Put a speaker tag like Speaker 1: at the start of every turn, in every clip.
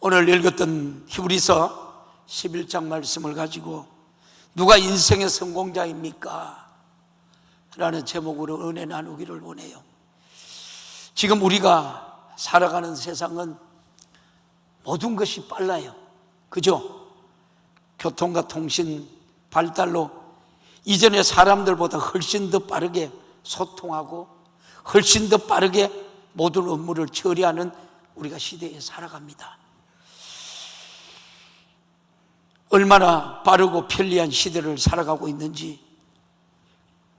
Speaker 1: 오늘 읽었던 히브리서 11장 말씀을 가지고 누가 인생의 성공자입니까? 라는 제목으로 은혜 나누기를 원해요. 지금 우리가 살아가는 세상은 모든 것이 빨라요. 그죠? 교통과 통신 발달로 이전에 사람들보다 훨씬 더 빠르게 소통하고 훨씬 더 빠르게 모든 업무를 처리하는 우리가 시대에 살아갑니다. 얼마나 빠르고 편리한 시대를 살아가고 있는지,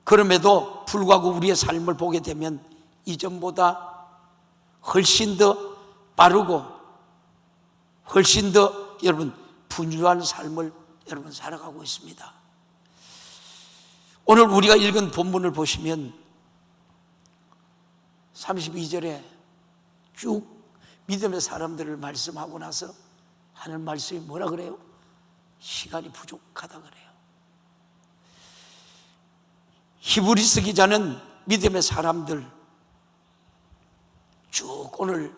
Speaker 1: 그럼에도 불구하고 우리의 삶을 보게 되면 이전보다 훨씬 더 빠르고 훨씬 더 여러분 분주한 삶을 여러분 살아가고 있습니다. 오늘 우리가 읽은 본문을 보시면 32절에 쭉 믿음의 사람들을 말씀하고 나서 하는 말씀이 뭐라 그래요? 시간이 부족하다 그래요. 히브리서 기자는 믿음의 사람들 쭉 오늘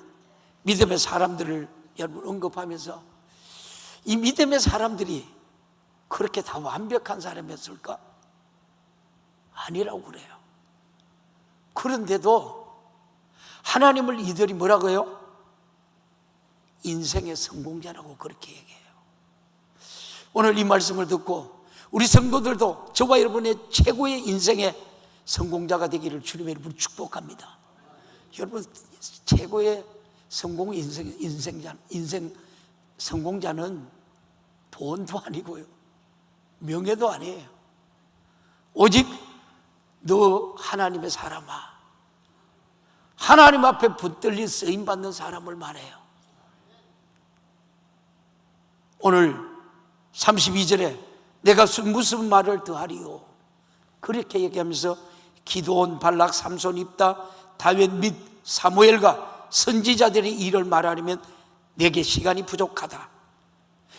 Speaker 1: 믿음의 사람들을 여러분 언급하면서 이 믿음의 사람들이 그렇게 다 완벽한 사람이었을까? 아니라고 그래요. 그런데도 하나님을 이들이 뭐라고 해요? 인생의 성공자라고 그렇게 얘기해요. 오늘 이 말씀을 듣고 우리 성도들도 저와 여러분의 최고의 인생의 성공자가 되기를 주님의 이름으로 축복합니다. 여러분 최고의 인생 성공자는 돈도 아니고요, 명예도 아니에요. 오직 너 하나님의 사람아, 하나님 앞에 붙들린 쓰임받는 사람을 말해요. 오늘 32절에 내가 무슨 말을 더하리요? 그렇게 얘기하면서 기드온, 발락, 삼손, 입다, 다윗 및 사무엘과 선지자들의 일을 말하려면 내게 시간이 부족하다.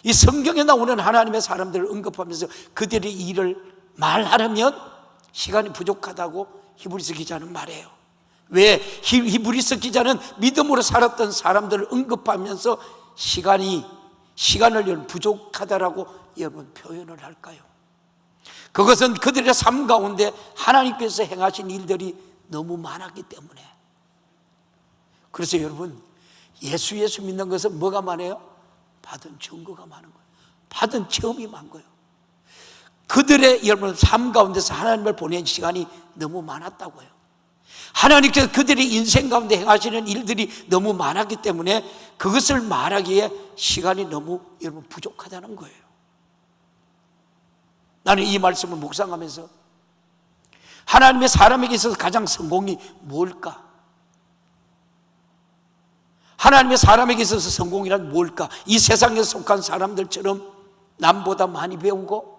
Speaker 1: 이 성경에 나오는 하나님의 사람들을 언급하면서 그들의 일을 말하려면 시간이 부족하다고 히브리서 기자는 말해요. 왜? 히브리서 기자는 믿음으로 살았던 사람들을 언급하면서 시간을 부족하다라고 여러분 표현을 할까요? 그것은 그들의 삶 가운데 하나님께서 행하신 일들이 너무 많았기 때문에. 그래서 여러분 예수 믿는 것은 뭐가 많아요? 받은 증거가 많은 거예요. 받은 체험이 많은 거예요. 그들의 여러분 삶 가운데서 하나님을 보낸 시간이 너무 많았다고요. 하나님께서 그들의 인생 가운데 행하시는 일들이 너무 많았기 때문에 그것을 말하기에 시간이 너무 여러분 부족하다는 거예요. 나는 이 말씀을 묵상하면서 하나님의 사람에게 있어서 가장 성공이 뭘까? 하나님의 사람에게 있어서 성공이란 뭘까? 이 세상에 속한 사람들처럼 남보다 많이 배우고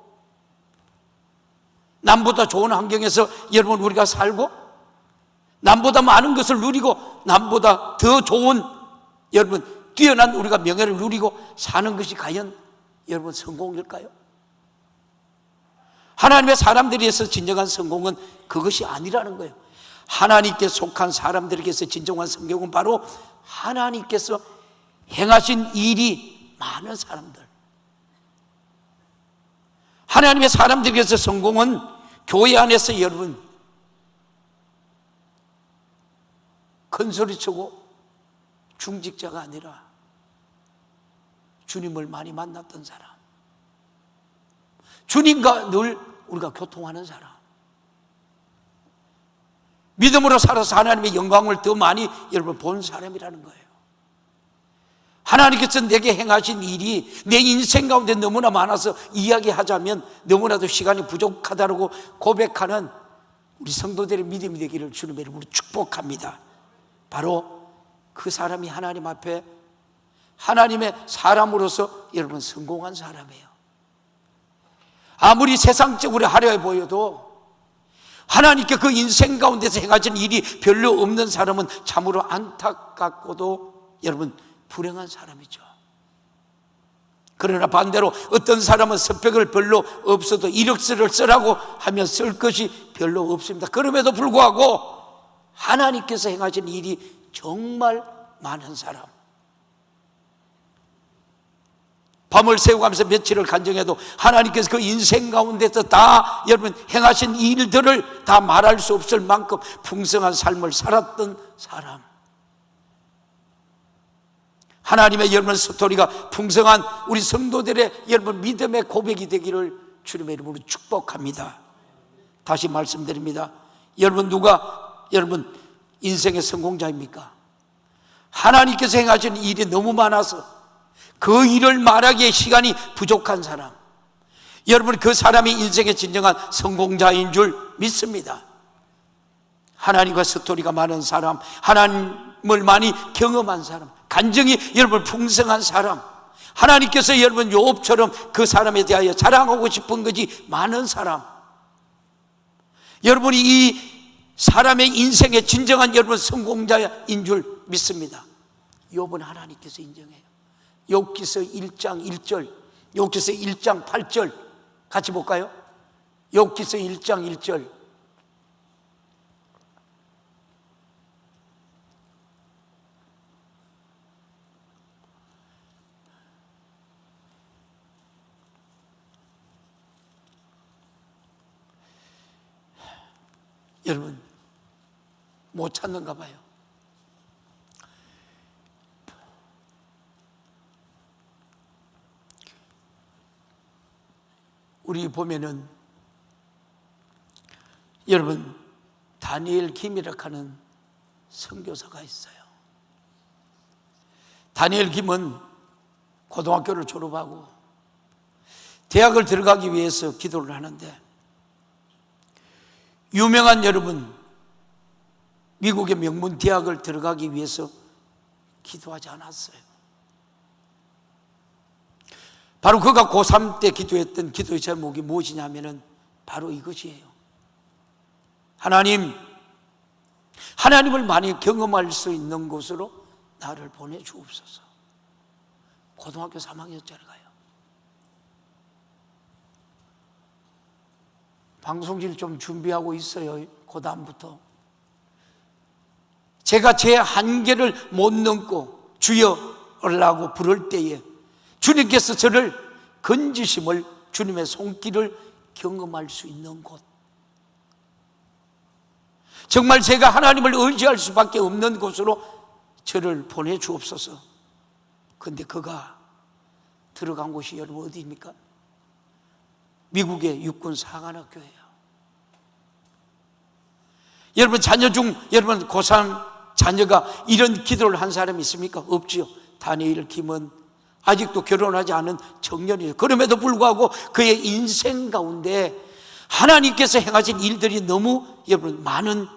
Speaker 1: 남보다 좋은 환경에서 여러분 우리가 살고 남보다 많은 것을 누리고 남보다 더 좋은 여러분 뛰어난 우리가 명예를 누리고 사는 것이 과연 여러분 성공일까요? 하나님의 사람들에게서 진정한 성공은 그것이 아니라는 거예요. 하나님께 속한 사람들에게서 진정한 성공은 바로 하나님께서 행하신 일이 많은 사람들. 하나님의 사람들에게서 성공은 교회 안에서 여러분 큰 소리 치고 중직자가 아니라 주님을 많이 만났던 사람, 주님과 늘 우리가 교통하는 사람, 믿음으로 살아서 하나님의 영광을 더 많이 여러분 본 사람이라는 거예요. 하나님께서 내게 행하신 일이 내 인생 가운데 너무나 많아서 이야기하자면 너무나도 시간이 부족하다고 고백하는 우리 성도들의 믿음이 되기를 주님의 이름으로 축복합니다. 바로 그 사람이 하나님 앞에 하나님의 사람으로서 여러분 성공한 사람이에요. 아무리 세상적으로 화려해 보여도 하나님께 그 인생 가운데서 행하신 일이 별로 없는 사람은 참으로 안타깝고도 여러분 불행한 사람이죠. 그러나 반대로 어떤 사람은 스펙을 별로 없어도 이력서를 쓰라고 하면 쓸 것이 별로 없습니다. 그럼에도 불구하고 하나님께서 행하신 일이 정말 많은 사람, 밤을 새우가면서 며칠을 간증해도 하나님께서 그 인생 가운데서 다 여러분 행하신 일들을 다 말할 수 없을 만큼 풍성한 삶을 살았던 사람, 하나님의 여러분 스토리가 풍성한 우리 성도들의 여러분 믿음의 고백이 되기를 주님의 이름으로 축복합니다. 다시 말씀드립니다. 여러분 누가 여러분 인생의 성공자입니까? 하나님께서 행하신 일이 너무 많아서 그 일을 말하기에 시간이 부족한 사람, 여러분 그 사람이 인생의 진정한 성공자인 줄 믿습니다. 하나님과 스토리가 많은 사람, 하나님을 많이 경험한 사람, 간증이 여러분 풍성한 사람, 하나님께서 여러분 욥처럼 그 사람에 대하여 자랑하고 싶은 것이 많은 사람, 여러분이 이 사람의 인생의 진정한 여러분 성공자인 줄 믿습니다. 욥은 하나님께서 인정해요. 욥기서 1장 1절, 욥기서 1장 8절 같이 볼까요? 욥기서 1장 1절. 여러분 못 찾는가 봐요. 우리 보면은 여러분 다니엘 김이라고 하는 선교사가 있어요. 다니엘 김은 고등학교를 졸업하고 대학을 들어가기 위해서 기도를 하는데, 유명한 여러분 미국의 명문 대학을 들어가기 위해서 기도하지 않았어요. 바로 그가 고3 때 기도했던 기도의 제목이 무엇이냐면은 바로 이것이에요. 하나님을 많이 경험할 수 있는 곳으로 나를 보내주옵소서. 고등학교 3학년짜리가요. 방송실 좀 준비하고 있어요. 그 다음부터 제가 제 한계를 못 넘고 주여라고 부를 때에 주님께서 저를 건지심을, 주님의 손길을 경험할 수 있는 곳, 정말 제가 하나님을 의지할 수밖에 없는 곳으로 저를 보내주옵소서. 그런데 그가 들어간 곳이 여러분 어디입니까? 미국의 육군 사관학교예요. 여러분 자녀 중 여러분 고3 자녀가 이런 기도를 한 사람이 있습니까? 없지요. 다니엘 김은 아직도 결혼하지 않은 청년이에요. 그럼에도 불구하고 그의 인생 가운데 하나님께서 행하신 일들이 너무 여러분 많은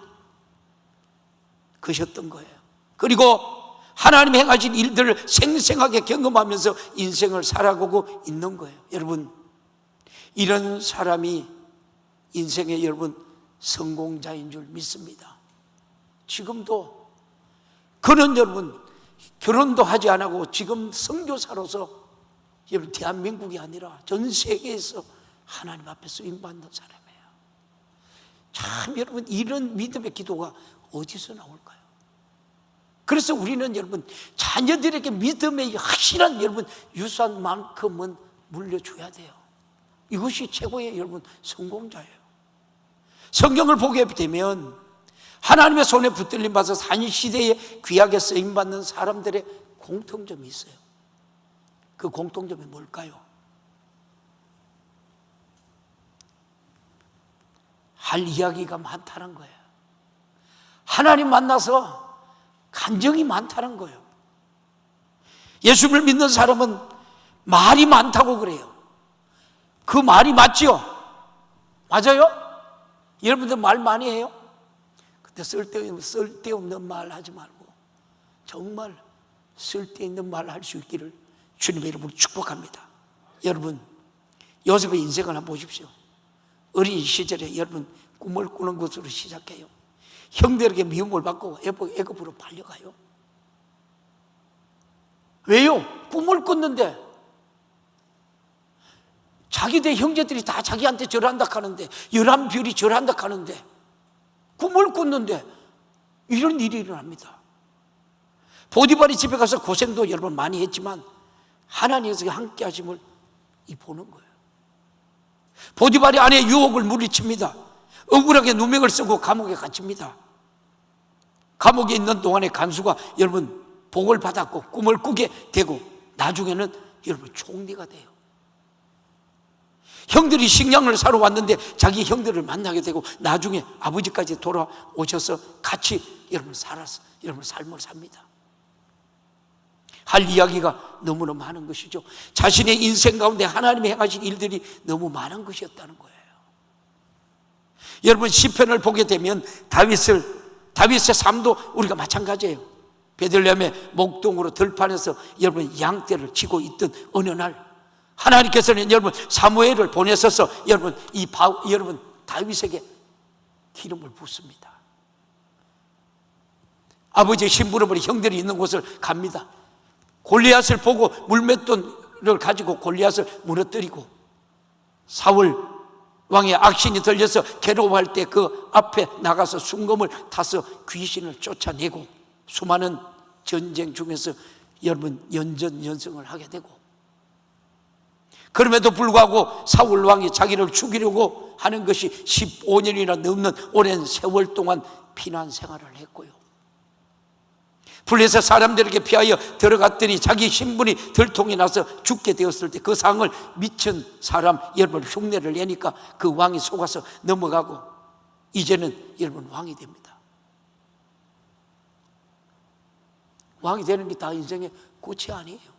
Speaker 1: 것이었던 거예요. 그리고 하나님 행하신 일들을 생생하게 경험하면서 인생을 살아가고 있는 거예요. 여러분 이런 사람이 인생의 여러분 성공자인 줄 믿습니다. 지금도 그는 여러분 결혼도 하지 않고 지금 선교사로서 여러분 대한민국이 아니라 전 세계에서 하나님 앞에 쓰임받는 사람이에요. 참 여러분 이런 믿음의 기도가 어디서 나올까요? 그래서 우리는 여러분 자녀들에게 믿음의 확실한 여러분 유산만큼은 물려줘야 돼요. 이것이 최고의 여러분 성공자예요. 성경을 보게 되면 하나님의 손에 붙들림 받아서 한 시대에 귀하게 쓰임받는 사람들의 공통점이 있어요. 그 공통점이 뭘까요? 할 이야기가 많다는 거예요. 하나님 만나서 간증이 많다는 거예요. 예수를 믿는 사람은 말이 많다고 그래요. 그 말이 맞죠? 맞아요? 여러분들 말 많이 해요? 근데 쓸데없는 말 하지 말고 정말 쓸데있는 말 할 수 있기를 주님의 이름으로 축복합니다. 여러분 요셉의 인생을 한번 보십시오. 어린 시절에 여러분 꿈을 꾸는 것으로 시작해요. 형들에게 미움을 받고 애굽으로 팔려가요. 왜요? 꿈을 꿨는데 자기들 형제들이 다 자기한테 절한다 하는데, 열한 별이 절한다 하는데 꿈을 꿨는데 이런 일이 일어납니다. 보디발이 집에 가서 고생도 여러분 많이 했지만 하나님께서 함께 하심을 보는 거예요. 보디발이 아내의 유혹을 물리칩니다. 억울하게 누명을 쓰고 감옥에 갇힙니다. 감옥에 있는 동안에 간수가 여러분 복을 받았고 꿈을 꾸게 되고 나중에는 여러분 총리가 돼요. 형들이 식량을 사러 왔는데 자기 형들을 만나게 되고 나중에 아버지까지 돌아오셔서 같이 여러분 삶을 삽니다. 할 이야기가 너무나 많은 것이죠. 자신의 인생 가운데 하나님이 행하신 일들이 너무 많은 것이었다는 거예요. 여러분 시편을 보게 되면 다윗의 삶도 우리가 마찬가지예요. 베들레헴의 목동으로 들판에서 여러분 양떼를 치고 있던 어느 날 하나님께서는 여러분 사무엘을 보내셔서 여러분 다윗에게 기름을 붓습니다. 아버지의 심부름으로 형들이 있는 곳을 갑니다. 골리앗을 보고 물맷돌을 가지고 골리앗을 무너뜨리고 사울 왕의 악신이 들려서 괴로워할 때 그 앞에 나가서 순금을 타서 귀신을 쫓아내고 수많은 전쟁 중에서 여러분 연전연승을 하게 되고, 그럼에도 불구하고 사울 왕이 자기를 죽이려고 하는 것이 15년이나 넘는 오랜 세월 동안 피난 생활을 했고요. 블레셋 사람들에게 피하여 들어갔더니 자기 신분이 들통이 나서 죽게 되었을 때 그 상을 미친 사람 여러분 흉내를 내니까 그 왕이 속아서 넘어가고 이제는 여러분 왕이 됩니다. 왕이 되는 게 다 인생의 끝이 아니에요.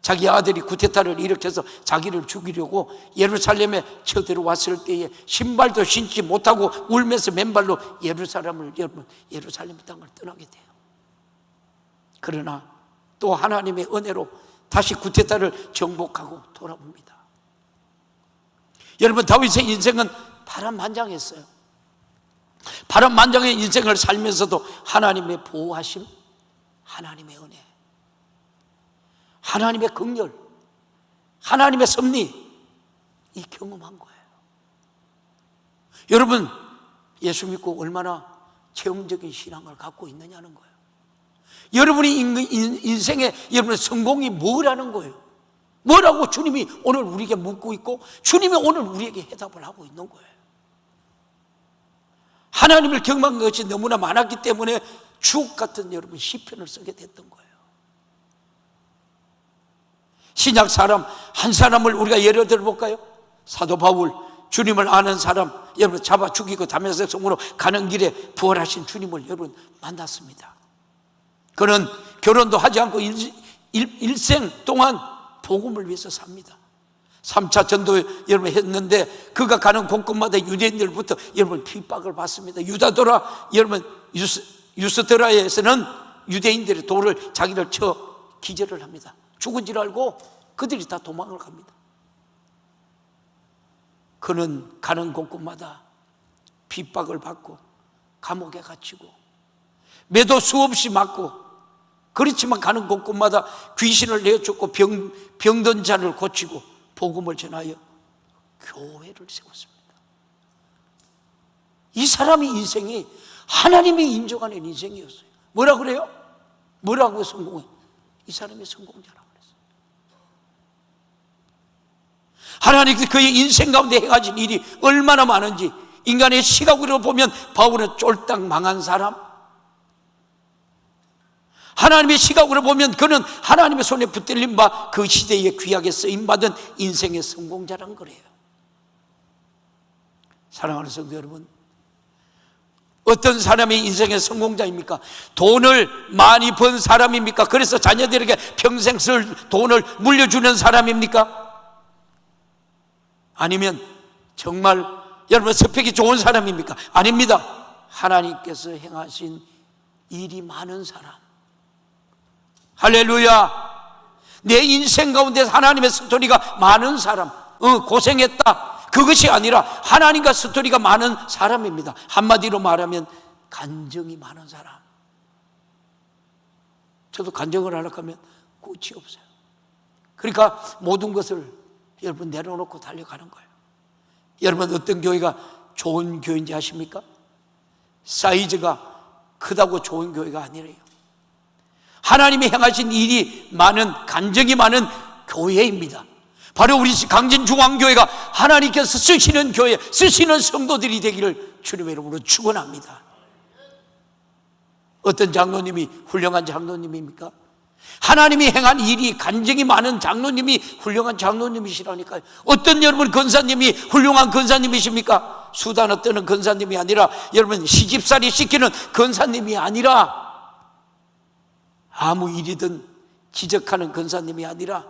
Speaker 1: 자기 아들이 쿠데타를 일으켜서 자기를 죽이려고 예루살렘에 쳐들어왔을 때에 신발도 신지 못하고 울면서 맨발로 예루살렘 땅을 떠나게 돼요. 그러나 또 하나님의 은혜로 다시 쿠데타를 정복하고 돌아옵니다. 여러분 다윗의 인생은 파란만장했어요. 파란만장의 인생을 살면서도 하나님의 보호하심, 하나님의 은혜, 하나님의 긍휼, 하나님의 섭리, 이 경험한 거예요. 여러분 예수 믿고 얼마나 체험적인 신앙을 갖고 있느냐는 거예요. 여러분이 인생의 여러분의 성공이 뭐라는 거예요. 뭐라고 주님이 오늘 우리에게 묻고 있고 주님이 오늘 우리에게 해답을 하고 있는 거예요. 하나님을 경험한 것이 너무나 많았기 때문에 주옥 같은 여러분 시편을 쓰게 됐던 거예요. 신약 사람 한 사람을 우리가 예를 들어볼까요? 사도 바울, 주님을 아는 사람, 여러분 잡아 죽이고 다메섹성으로 가는 길에 부활하신 주님을 여러분 만났습니다. 그는 결혼도 하지 않고 일생 동안 복음을 위해서 삽니다. 3차 전도 여러분 했는데 그가 가는 곳곳마다 유대인들부터 여러분 핍박을 받습니다. 유다도라 여러분 유스드라에서는 유대인들의 돌을 자기를 쳐 기절을 합니다. 죽은 줄 알고 그들이 다 도망을 갑니다. 그는 가는 곳곳마다 핍박을 받고 감옥에 갇히고 매도 수없이 맞고, 그렇지만 가는 곳곳마다 귀신을 내쫓고 병든 자를 고치고 복음을 전하여 교회를 세웠습니다. 이 사람의 인생이 하나님이 인정하는 인생이었어요. 뭐라 그래요? 뭐라고 성공해? 이 사람이 성공자라고 그랬어요. 하나님께서 그의 인생 가운데 행하신 일이 얼마나 많은지 인간의 시각으로 보면 바울은 쫄딱 망한 사람, 하나님의 시각으로 보면 그는 하나님의 손에 붙들린 바 그 시대에 귀하게 쓰임받은 인생의 성공자란 거래요. 사랑하는 성도 여러분, 어떤 사람이 인생의 성공자입니까? 돈을 많이 번 사람입니까? 그래서 자녀들에게 평생 쓸 돈을 물려주는 사람입니까? 아니면 정말 여러분 스펙이 좋은 사람입니까? 아닙니다. 하나님께서 행하신 일이 많은 사람, 할렐루야. 내 인생 가운데 하나님의 스토리가 많은 사람, 고생했다, 그것이 아니라 하나님과 스토리가 많은 사람입니다. 한마디로 말하면 간증이 많은 사람. 저도 간증을 하려고 하면 끝이 없어요. 그러니까 모든 것을 여러분 내려놓고 달려가는 거예요. 여러분 어떤 교회가 좋은 교회인지 아십니까? 사이즈가 크다고 좋은 교회가 아니래요. 하나님이 행하신 일이 많은, 간증이 많은 교회입니다. 바로 우리 강진중앙교회가 하나님께서 쓰시는 교회, 쓰시는 성도들이 되기를 주님의 이름으로 축원합니다. 어떤 장로님이 훌륭한 장로님입니까? 하나님이 행한 일이 간증이 많은 장로님이 훌륭한 장로님이시라니까요. 어떤 여러분 권사님이 훌륭한 권사님이십니까? 수단어 떠는 권사님이 아니라, 여러분 시집살이 시키는 권사님이 아니라, 아무 일이든 지적하는 권사님이 아니라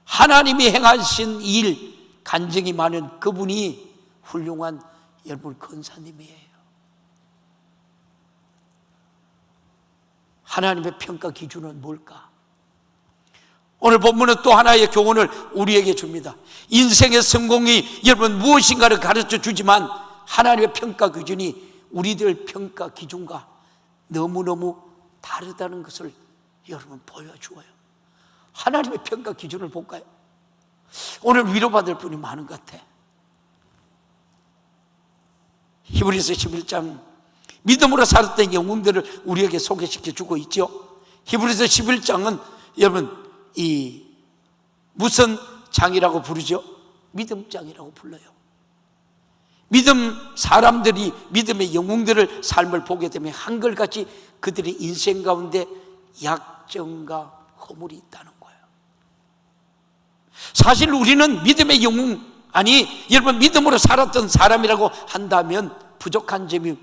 Speaker 1: 하나님이 행하신 일, 간증이 많은 그분이 훌륭한 여러분 권사님이에요. 하나님의 평가 기준은 뭘까? 오늘 본문은 또 하나의 교훈을 우리에게 줍니다. 인생의 성공이 여러분 무엇인가를 가르쳐 주지만 하나님의 평가 기준이 우리들 평가 기준과 너무너무 다르다는 것을 여러분 보여주어요. 하나님의 평가 기준을 볼까요? 오늘 위로받을 분이 많은 것 같아. 히브리서 11장, 믿음으로 살았던 영웅들을 우리에게 소개시켜 주고 있죠. 히브리서 11장은 여러분 이 무슨 장이라고 부르죠? 믿음장이라고 불러요. 믿음 사람들이 믿음의 영웅들을 삶을 보게 되면 한결같이 그들의 인생 가운데 약점과 허물이 있다는 거예요. 사실 우리는 믿음의 영웅, 아니 여러분 믿음으로 살았던 사람이라고 한다면 부족한 점이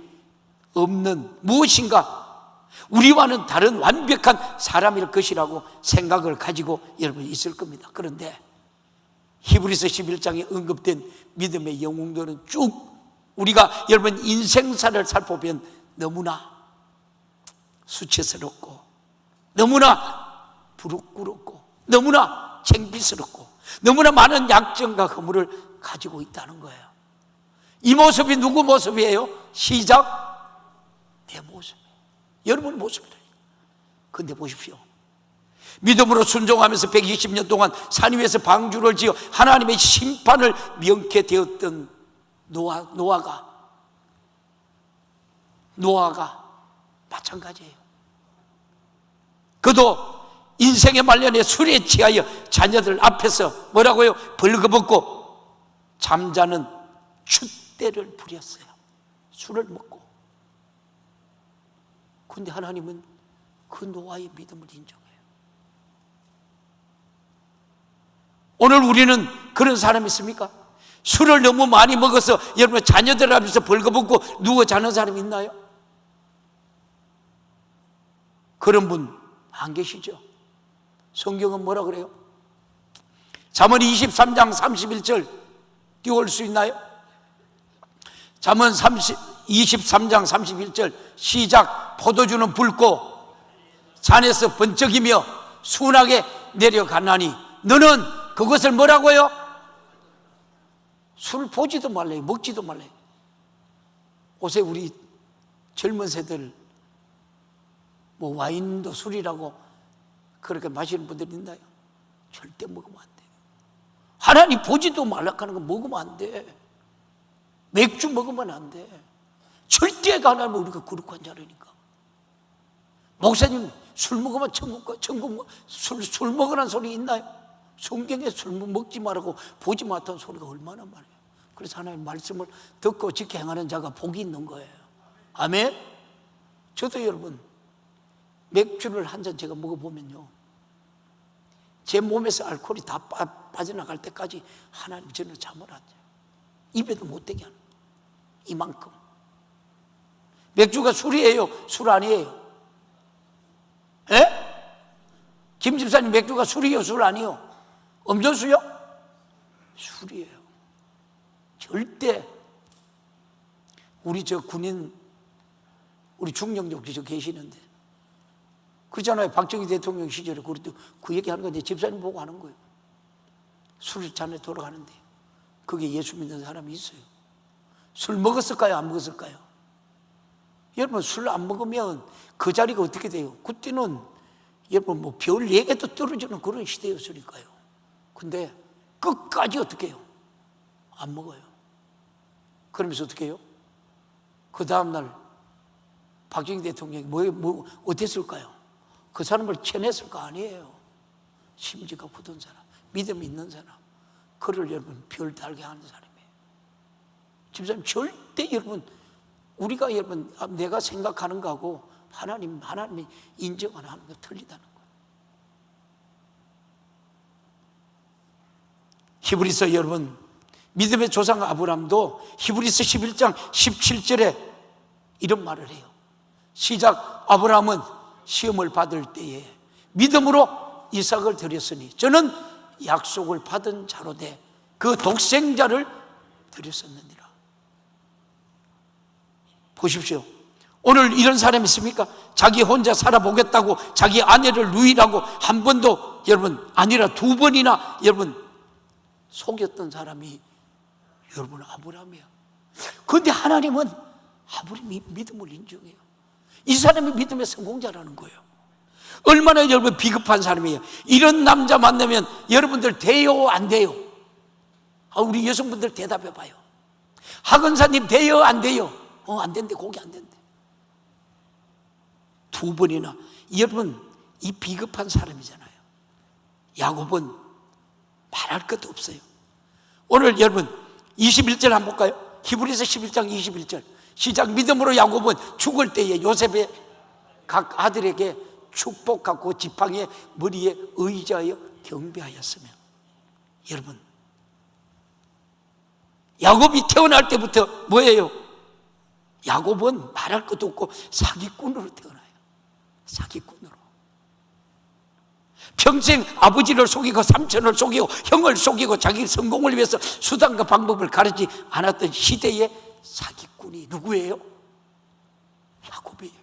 Speaker 1: 없는 무엇인가 우리와는 다른 완벽한 사람일 것이라고 생각을 가지고 여러분 있을 겁니다. 그런데 히브리서 11장에 언급된 믿음의 영웅들은 쭉 우리가 여러분 인생사를 살펴보면 너무나 수치스럽고 너무나 부끄럽고 너무나 창피스럽고 너무나 많은 약점과 허물을 가지고 있다는 거예요. 이 모습이 누구 모습이에요? 시작, 내 모습이에요. 여러분 모습이에요. 근데 보십시오, 믿음으로 순종하면서 120년 동안 산 위에서 방주를 지어 하나님의 심판을 명케 되었던 노아가 마찬가지예요. 그도 인생의 말년에 술에 취하여 자녀들 앞에서 뭐라고요? 벌거벗고 잠자는 줏대를 부렸어요. 술을 먹고. 그런데 하나님은 그 노아의 믿음을 인정해요. 오늘 우리는 그런 사람이 있습니까? 술을 너무 많이 먹어서 여러분 자녀들 앞에서 벌거벗고 누워 자는 사람이 있나요? 그런 분 안 계시죠? 성경은 뭐라 그래요? 잠언 23장 31절 띄워올 수 있나요? 잠언 23장 31절 시작. 포도주는 붉고 잔에서 번쩍이며 순하게 내려가나니 너는 그것을 뭐라고요? 술 보지도 말래요. 먹지도 말래요. 요새 우리 젊은 세들 뭐 와인도 술이라고 그렇게 마시는 분들이 있나요? 절대 먹으면 안 돼. 하나님 보지도 말라고 하는 거 먹으면 안 돼. 맥주 먹으면 안 돼. 절대 하나님 우리가 거룩한 자라니까. 목사님 술 먹으면 천국 술 먹으라는 소리 있나요? 성경에 술 먹지 말라고 보지 말라는 소리가 얼마나 많아요. 그래서 하나님 말씀을 듣고 지켜 행하는 자가 복이 있는 거예요. 아멘. 저도 여러분 맥주를 한 잔 제가 먹어보면요, 제 몸에서 알코올이 다 빠져나갈 때까지 하나님 저는 잠을 안 자요. 입에도 못 대게 하는 거예요. 이만큼. 맥주가 술이에요? 술 아니에요? 예? 김 집사님 맥주가 술이에요? 술 아니에요? 음료수요? 술이에요. 절대. 우리 저 군인, 우리 중령족 저 계시는데 그렇잖아요. 박정희 대통령 시절에 그 얘기하는 건데 집사님 보고 하는 거예요. 술 잔에 돌아가는데 그게 예수 믿는 사람이 있어요. 술 먹었을까요? 안 먹었을까요? 여러분 술 안 먹으면 그 자리가 어떻게 돼요? 그때는 여러분 뭐 별 4개도 떨어지는 그런 시대였으니까요. 근데 끝까지 어떻게 해요? 안 먹어요. 그러면서 어떻게 해요? 그 다음날 박정희 대통령이 어땠을까요? 그 사람을 쳐냈을 거 아니에요. 심지가 굳은 사람, 믿음 있는 사람, 그를 여러분 별 달게 하는 사람이에요. 집사님, 절대 여러분 우리가 여러분 내가 생각하는 거하고 하나님이 인정하는 거 틀리다는 거예요. 히브리서 여러분, 믿음의 조상 아브라함도 히브리서 11장 17절에 이런 말을 해요. 시작, 아브라함은 시험을 받을 때에 믿음으로 이삭을 드렸으니 저는 약속을 받은 자로 돼 그 독생자를 드렸었느니라. 보십시오. 오늘 이런 사람이 있습니까? 자기 혼자 살아보겠다고 자기 아내를 누이라고 한 번도 여러분 아니라 두 번이나 여러분 속였던 사람이 여러분 아브라함이야. 그런데 하나님은 아브라함이 믿음을 인정해요. 이 사람이 믿음의 성공자라는 거예요. 얼마나 여러분 비겁한 사람이에요. 이런 남자 만나면 여러분들 돼요 안 돼요? 우리 여성분들 대답해 봐요. 하건사님 돼요 안 돼요? 안 된대. 거기 안 된대. 두 번이나. 여러분 이 비겁한 사람이잖아요. 야곱은 말할 것도 없어요. 오늘 여러분 21절 한번 볼까요? 히브리서 11장 21절 시작. 믿음으로 야곱은 죽을 때에 요셉의 각 아들에게 축복하고 지팡이의 머리에 의지하여 경배하였으며. 여러분 야곱이 태어날 때부터 뭐예요? 야곱은 말할 것도 없고 사기꾼으로 태어나요. 사기꾼으로. 평생 아버지를 속이고 삼촌을 속이고 형을 속이고 자기 성공을 위해서 수단과 방법을 가르치지 않았던 시대의 사기꾼이 누구예요? 야곱이에요.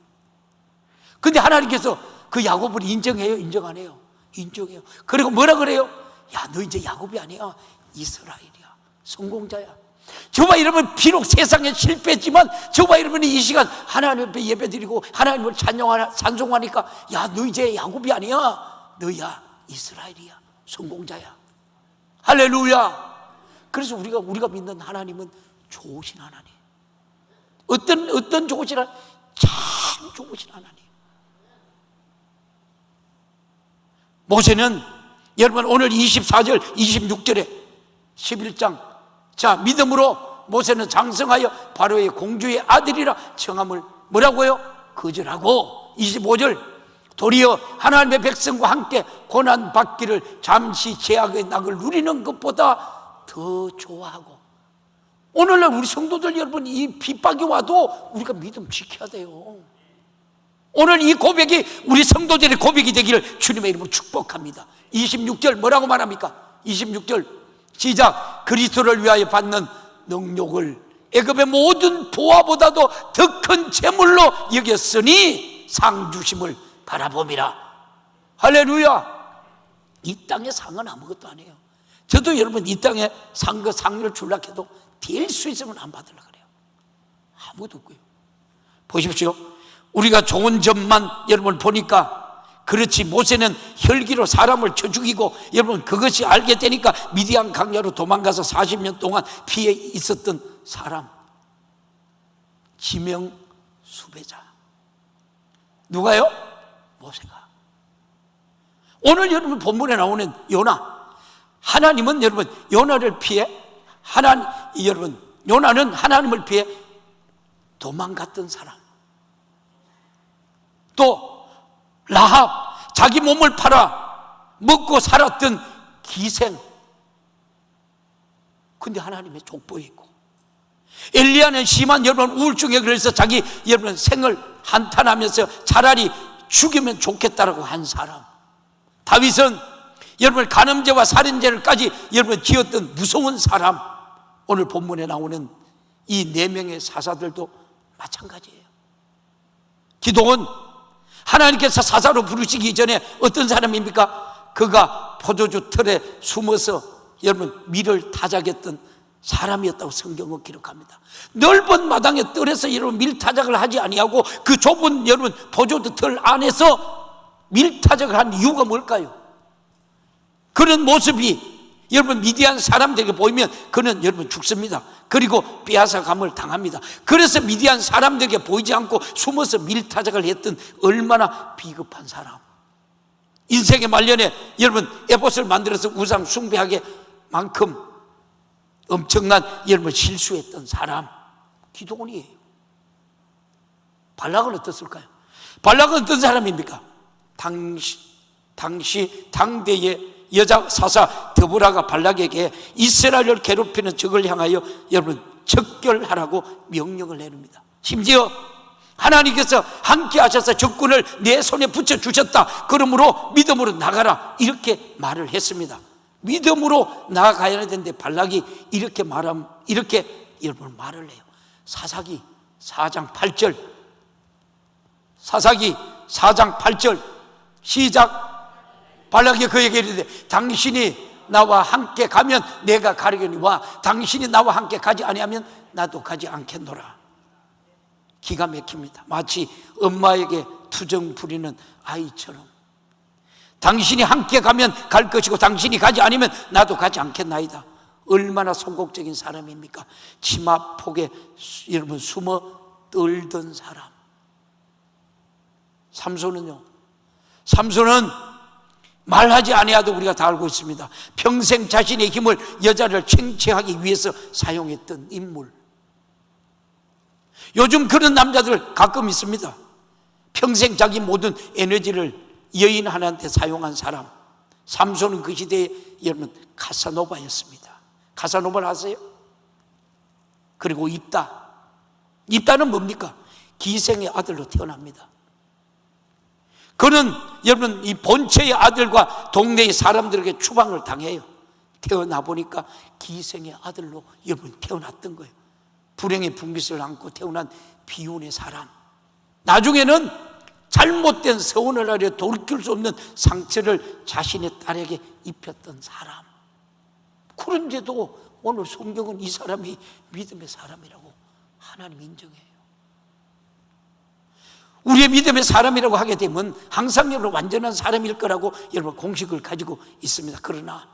Speaker 1: 근데 하나님께서 그 야곱을 인정해요? 인정 안 해요? 인정해요. 그리고 뭐라 그래요? 야, 너 이제 야곱이 아니야. 이스라엘이야. 성공자야. 저와 여러분 비록 세상에 실패했지만 저와 여러분이 이 시간 하나님 앞에 예배드리고 하나님을 찬송하니까 야, 너 이제 야곱이 아니야. 너야 이스라엘이야. 성공자야. 할렐루야. 그래서 우리가 믿는 하나님은 좋으신 하나님. 어떤 좋으신 하나님? 참 좋으신 하나님. 모세는 여러분 오늘 24절 26절에 11장 자, 믿음으로 모세는 장성하여 바로의 공주의 아들이라 청함을 뭐라고요? 거절하고 25절 도리어 하나님의 백성과 함께 고난받기를 잠시 죄악의 낙을 누리는 것보다 더 좋아하고. 오늘날 우리 성도들 여러분 이 핍박이 와도 우리가 믿음 지켜야 돼요. 오늘 이 고백이 우리 성도들의 고백이 되기를 주님의 이름으로 축복합니다. 26절 뭐라고 말합니까? 26절 시작. 그리스도를 위하여 받는 능욕을 애굽의 모든 보화보다도 더 큰 재물로 여겼으니 상 주심을 바라봄이라. 할렐루야. 이 땅의 상은 아무것도 아니에요. 저도 여러분 이 땅에 상을 주려고 해도 될 수 있으면 안 받으려고 그래요. 아무것도 없고요. 보십시오. 우리가 좋은 점만 여러분 보니까 그렇지. 모세는 혈기로 사람을 쳐 죽이고 여러분 그것이 알게 되니까 미디안 강야로 도망가서 40년 동안 피해 있었던 사람. 지명 수배자. 누가요? 모세가. 오늘 여러분 본문에 나오는 요나. 하나님은 여러분 요나를 피해 여러분 요나는 하나님을 피해 도망갔던 사람. 또 라합, 자기 몸을 팔아 먹고 살았던 기생. 근데 하나님의 족보에 있고. 엘리야는 심한 여러분 우울증에 걸려서 자기 여러분 생을 한탄하면서 차라리 죽이면 좋겠다라고 한 사람. 다윗은 여러분 간음죄와 살인죄를까지 여러분 지었던 무서운 사람. 오늘 본문에 나오는 이 4명의 사사들도 마찬가지예요. 기도원 하나님께서 사사로 부르시기 전에 어떤 사람입니까? 그가 포도주 틀에 숨어서 여러분 밀을 타작했던 사람이었다고 성경은 기록합니다. 넓은 마당에 뜰에서 여러분 밀타작을 하지 아니하고 그 좁은 여러분 포도주 틀 안에서 밀타작을 한 이유가 뭘까요? 그런 모습이 여러분 미디안 사람들에게 보이면 그는 여러분 죽습니다. 그리고 빼앗아감을 당합니다. 그래서 미디안 사람들에게 보이지 않고 숨어서 밀타작을 했던 얼마나 비겁한 사람. 인생의 말년에 여러분 에봇을 만들어서 우상 숭배하게 만큼 엄청난 여러분 실수했던 사람 기드온이에요. 발락은 어떻을까요? 발락은 어떤 사람입니까? 당시 당대의 여자 사사 드보라가 발락에게 이스라엘을 괴롭히는 적을 향하여 여러분 적결하라고 명령을 내립니다. 심지어 하나님께서 함께 하셔서 적군을 내 손에 붙여주셨다, 그러므로 믿음으로 나가라, 이렇게 말을 했습니다. 믿음으로 나아가야 되는데 발락이 이렇게 여러분 말을 해요. 사사기 4장 8절, 사사기 4장 8절 시작. 발락이 그에게 이르되 당신이 나와 함께 가면 내가 가려니와 당신이 나와 함께 가지 아니하면 나도 가지 않겠노라. 기가 막힙니다. 마치 엄마에게 투정 부리는 아이처럼 당신이 함께 가면 갈 것이고 당신이 가지 않으면 나도 가지 않겠나이다. 얼마나 소극적인 사람입니까? 치마폭에 여러분 숨어 떨던 사람. 삼손은요, 삼손은 말하지 아니하도 우리가 다 알고 있습니다. 평생 자신의 힘을 여자를 챙취하기 위해서 사용했던 인물. 요즘 그런 남자들 가끔 있습니다. 평생 자기 모든 에너지를 여인 하나한테 사용한 사람. 삼손은 그 시대에 여러분 카사노바였습니다. 카사노바를 아세요? 그리고 입다는 뭡니까? 기생의 아들로 태어납니다. 그는 여러분 이 본처의 아들과 동네의 사람들에게 추방을 당해요. 태어나 보니까 기생의 아들로 여러분 태어났던 거예요. 불행의 분깃을 안고 태어난 비운의 사람. 나중에는 잘못된 서원을 하려 돌이킬 수 없는 상처를 자신의 딸에게 입혔던 사람. 그런데도 오늘 성경은 이 사람이 믿음의 사람이라고 하나님 인정해요. 우리의 믿음의 사람이라고 하게 되면 항상 여러분 완전한 사람일 거라고 여러분 공식을 가지고 있습니다. 그러나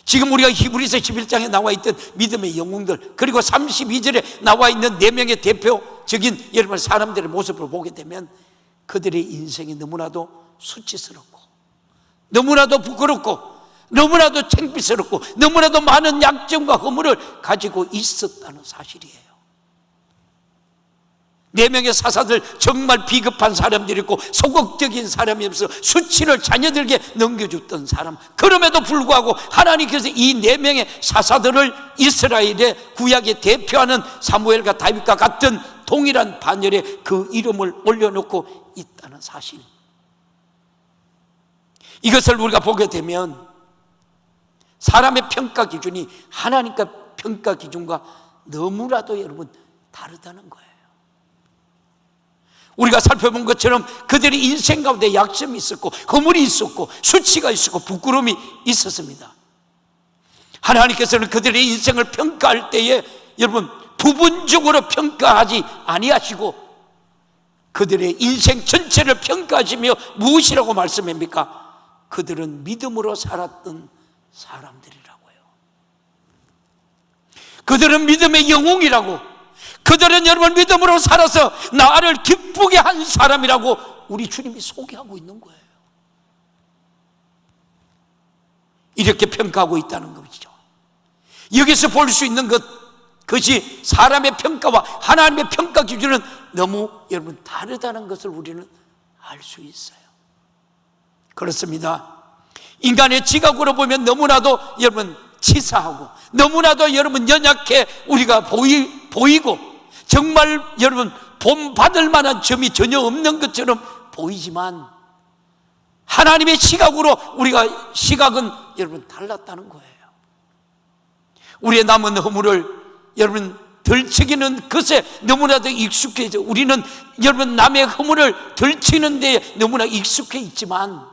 Speaker 1: 지금 우리가 히브리서 11장에 나와 있던 믿음의 영웅들, 그리고 32절에 나와 있는 4명의 대표적인 여러분 사람들의 모습을 보게 되면 그들의 인생이 너무나도 수치스럽고 너무나도 부끄럽고 너무나도 창피스럽고 너무나도 많은 약점과 허물을 가지고 있었다는 사실이에요. 4명의 사사들 정말 비겁한 사람들이고 소극적인 사람이면서 수치를 자녀들에게 넘겨줬던 사람. 그럼에도 불구하고 하나님께서 이 4명의 사사들을 이스라엘의 구약에 대표하는 사무엘과 다윗과 같은 동일한 반열에 그 이름을 올려놓고 있다는 사실. 이것을 우리가 보게 되면 사람의 평가 기준이 하나님과 평가 기준과 너무나도 여러분 다르다는 거예요. 우리가 살펴본 것처럼 그들의 인생 가운데 약점이 있었고 허물이 있었고 수치가 있었고 부끄러움이 있었습니다. 하나님께서는 그들의 인생을 평가할 때에 여러분 부분적으로 평가하지 아니하시고 그들의 인생 전체를 평가하시며 무엇이라고 말씀합니까? 그들은 믿음으로 살았던 사람들이라고요. 그들은 믿음의 영웅이라고, 그들은 여러분 믿음으로 살아서 나를 기쁘게 한 사람이라고 우리 주님이 소개하고 있는 거예요. 이렇게 평가하고 있다는 것이죠. 여기서 볼 수 있는 그것이 사람의 평가와 하나님의 평가 기준은 너무 여러분 다르다는 것을 우리는 알 수 있어요. 그렇습니다. 인간의 지각으로 보면 너무나도 여러분 치사하고 너무나도 여러분 연약해 우리가 보이고 정말 여러분 본받을 만한 점이 전혀 없는 것처럼 보이지만 하나님의 시각으로 우리가 시각은 여러분 달랐다는 거예요. 우리의 남은 허물을 여러분 덜치기는 것에 너무나도 익숙해져 우리는 여러분 남의 허물을 덜치는 데 너무나 익숙해 있지만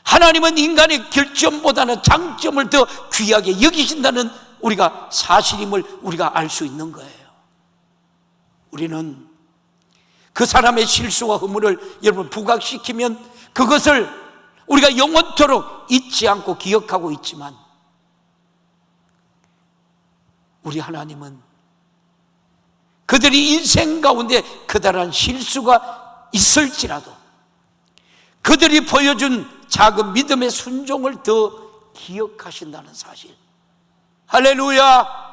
Speaker 1: 하나님은 인간의 결점보다는 장점을 더 귀하게 여기신다는 우리가 사실임을 우리가 알 수 있는 거예요. 우리는 그 사람의 실수와 허물을 여러분 부각시키면 그것을 우리가 영원토록 잊지 않고 기억하고 있지만 우리 하나님은 그들이 인생 가운데 커다란 실수가 있을지라도 그들이 보여준 작은 믿음의 순종을 더 기억하신다는 사실. 할렐루야.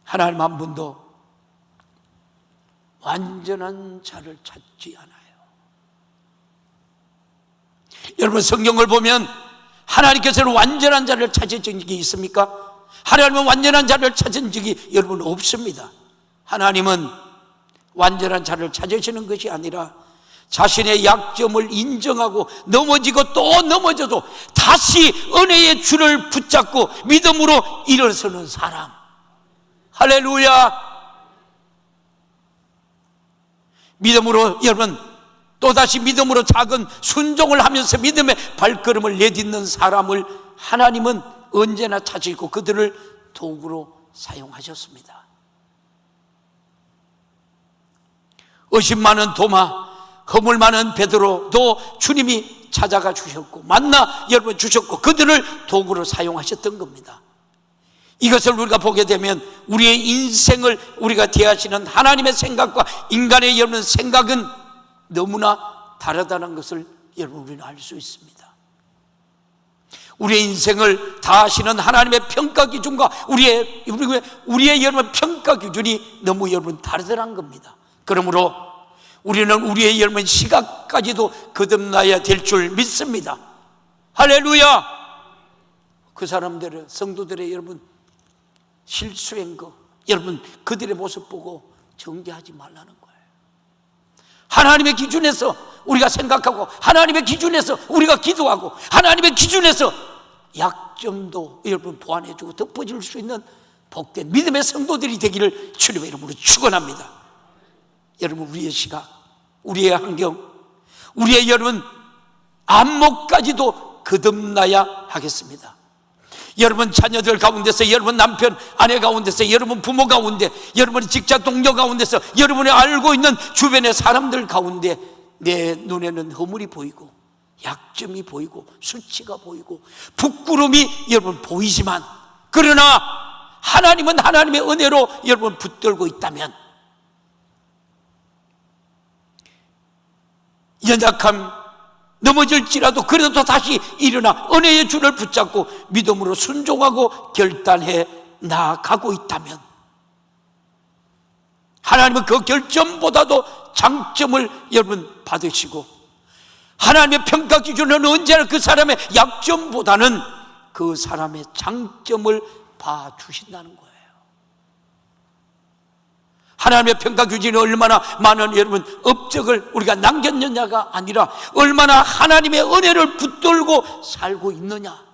Speaker 1: 하나님 한 분도 완전한 자를 찾지 않아요. 여러분, 성경을 보면 하나님께서는 완전한 자를 찾은 적이 있습니까? 하나님은 완전한 자를 찾은 적이 여러분 없습니다. 하나님은 완전한 자를 찾으시는 것이 아니라 자신의 약점을 인정하고 넘어지고 또 넘어져도 다시 은혜의 줄을 붙잡고 믿음으로 일어서는 사람. 할렐루야. 믿음으로, 여러분, 또다시 믿음으로 작은 순종을 하면서 믿음의 발걸음을 내딛는 사람을 하나님은 언제나 찾으시고 그들을 도구로 사용하셨습니다. 의심 많은 도마, 허물 많은 베드로도 주님이 찾아가 주셨고 만나 여러분 주셨고 그들을 도구로 사용하셨던 겁니다. 이것을 우리가 보게 되면 우리의 인생을 우리가 대하시는 하나님의 생각과 인간의 여러분 생각은 너무나 다르다는 것을 여러분 우리는 알 수 있습니다. 우리의 인생을 다하시는 하나님의 평가 기준과 우리의 여러분 평가 기준이 너무 여러분 다르다는 겁니다. 그러므로 우리는 우리의 여러분 시각까지도 거듭나야 될 줄 믿습니다. 할렐루야. 그 사람들의 성도들의 여러분 실수한 거 여러분 그들의 모습 보고 정죄하지 말라는 거예요. 하나님의 기준에서 우리가 생각하고 하나님의 기준에서 우리가 기도하고 하나님의 기준에서 약점도 여러분 보완해주고 덮어줄 수 있는 복된 믿음의 성도들이 되기를 주님의 이름으로 축원합니다. 여러분 우리의 시각, 우리의 환경, 우리의 여러분 안목까지도 거듭나야 하겠습니다. 여러분 자녀들 가운데서, 여러분 남편, 아내 가운데서, 여러분 부모 가운데, 여러분의 직장 동료 가운데서, 여러분이 알고 있는 주변의 사람들 가운데 내 눈에는 허물이 보이고 약점이 보이고 수치가 보이고 부끄러움이 여러분 보이지만 그러나 하나님은 하나님의 은혜로 여러분 붙들고 있다면 연약함 넘어질지라도 그래도 다시 일어나 은혜의 줄을 붙잡고 믿음으로 순종하고 결단해 나아가고 있다면 하나님은 그 결점보다도 장점을 여러분 받으시고 하나님의 평가 기준은 언제나 그 사람의 약점보다는 그 사람의 장점을 봐주신다는 거예요. 하나님의 평가 기준이 얼마나 많은 여러분 업적을 우리가 남겼느냐가 아니라 얼마나 하나님의 은혜를 붙들고 살고 있느냐.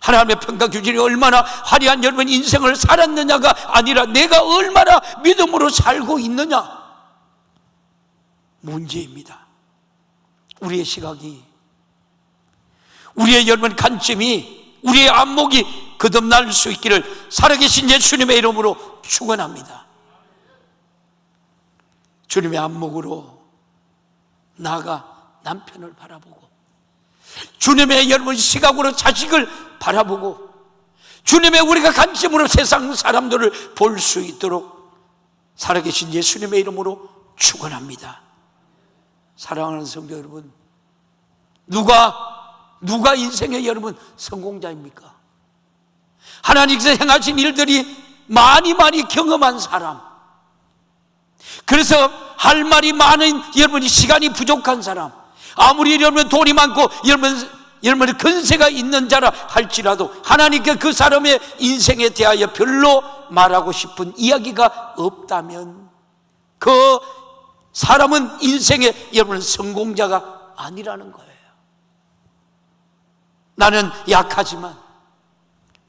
Speaker 1: 하나님의 평가 기준이 얼마나 화려한 여러분 인생을 살았느냐가 아니라 내가 얼마나 믿음으로 살고 있느냐 문제입니다. 우리의 시각이, 우리의 여러분 관점이, 우리의 안목이 거듭날 수 있기를 살아계신 예수님의 이름으로 축원합니다. 주님의 안목으로 나아가 남편을 바라보고 주님의 여러분 시각으로 자식을 바라보고 주님의 우리가 관점으로 세상 사람들을 볼 수 있도록 살아계신 예수님의 이름으로 축원합니다. 사랑하는 성도 여러분, 누가 인생의 여러분 성공자입니까? 하나님께서 행하신 일들이 많이 경험한 사람, 그래서 할 말이 많은 여러분이 시간이 부족한 사람, 아무리 여러분 돈이 많고 여러분의 근세가 있는 자라 할지라도 하나님께 그 사람의 인생에 대하여 별로 말하고 싶은 이야기가 없다면 그 사람은 인생의 여러분 성공자가 아니라는 거예요. 나는 약하지만,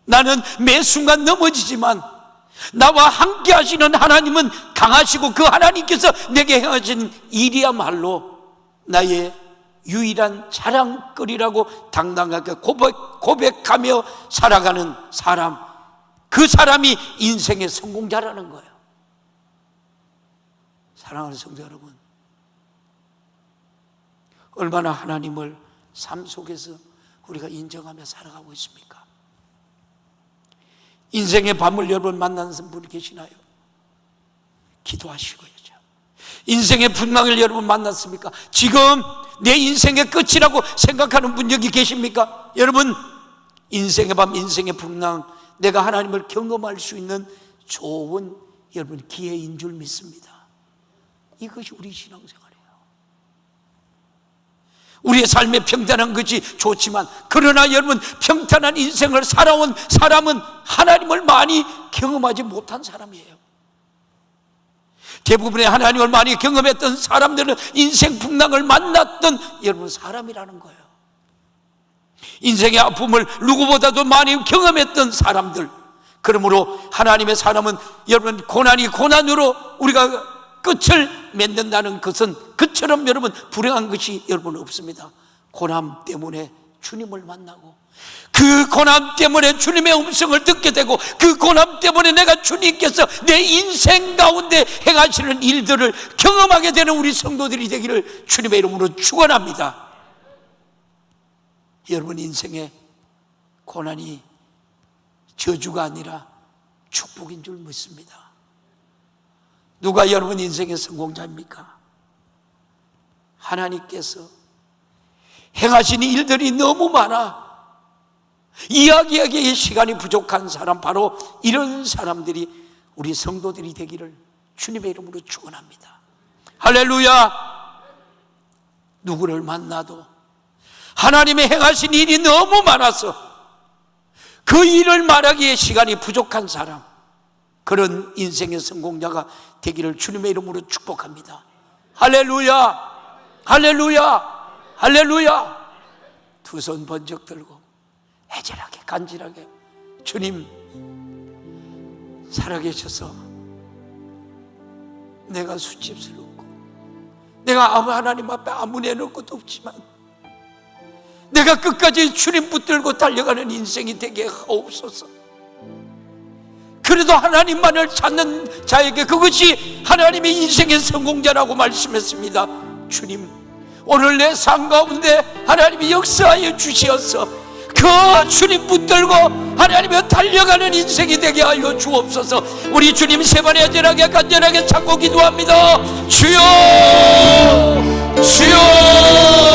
Speaker 1: 나는 매 순간 넘어지지만 나와 함께 하시는 하나님은 강하시고 그 하나님께서 내게 행하신 일이야말로 나의 유일한 자랑거리라고 당당하게 고백하며 살아가는 사람, 그 사람이 인생의 성공자라는 거예요. 사랑하는 성도 여러분, 얼마나 하나님을 삶 속에서 우리가 인정하며 살아가고 있습니까? 인생의 밤을 여러분 만나는 분이 계시나요? 기도하시고요. 인생의 풍랑을 여러분 만났습니까? 지금 내 인생의 끝이라고 생각하는 분 여기 계십니까? 여러분, 인생의 밤, 인생의 풍랑, 내가 하나님을 경험할 수 있는 좋은 여러분 기회인 줄 믿습니다. 이것이 우리 신앙생활이에요. 우리의 삶에 평탄한 것이 좋지만, 그러나 여러분, 평탄한 인생을 살아온 사람은 하나님을 많이 경험하지 못한 사람이에요. 대부분의 하나님을 많이 경험했던 사람들은 인생 풍랑을 만났던 여러분 사람이라는 거예요. 인생의 아픔을 누구보다도 많이 경험했던 사람들. 그러므로 하나님의 사람은 여러분 고난이 고난으로 우리가 끝을 맺는다는 것은 그처럼 여러분 불행한 것이 여러분 없습니다. 고난 때문에 주님을 만나고, 그 고난 때문에 주님의 음성을 듣게 되고, 그 고난 때문에 내가 주님께서 내 인생 가운데 행하시는 일들을 경험하게 되는 우리 성도들이 되기를 주님의 이름으로 축원합니다. 여러분, 인생의 고난이 저주가 아니라 축복인 줄 믿습니다. 누가 여러분 인생의 성공자입니까? 하나님께서 행하신 일들이 너무 많아 이야기하기에 시간이 부족한 사람, 바로 이런 사람들이 우리 성도들이 되기를 주님의 이름으로 축원합니다. 할렐루야. 누구를 만나도 하나님의 행하신 일이 너무 많아서 그 일을 말하기에 시간이 부족한 사람, 그런 인생의 성공자가 되기를 주님의 이름으로 축복합니다. 할렐루야, 할렐루야, 할렐루야. 두 손 번쩍 들고 애절하게 간절하게, 주님 살아계셔서 내가 수치스럽고 내가 하나님 앞에 아무 내놓을 것도 없지만 내가 끝까지 주님 붙들고 달려가는 인생이 되게 하옵소서. 그래도 하나님만을 찾는 자에게 그것이 하나님의 인생의 성공자라고 말씀했습니다. 주님, 오늘 내 삶 가운데 하나님이 역사하여 주시어서 그 주님 붙들고 하나님의 달려가는 인생이 되게 하여 주옵소서. 우리 주님 세 번 애절하게 간절하게 찾고 기도합니다. 주여, 주여.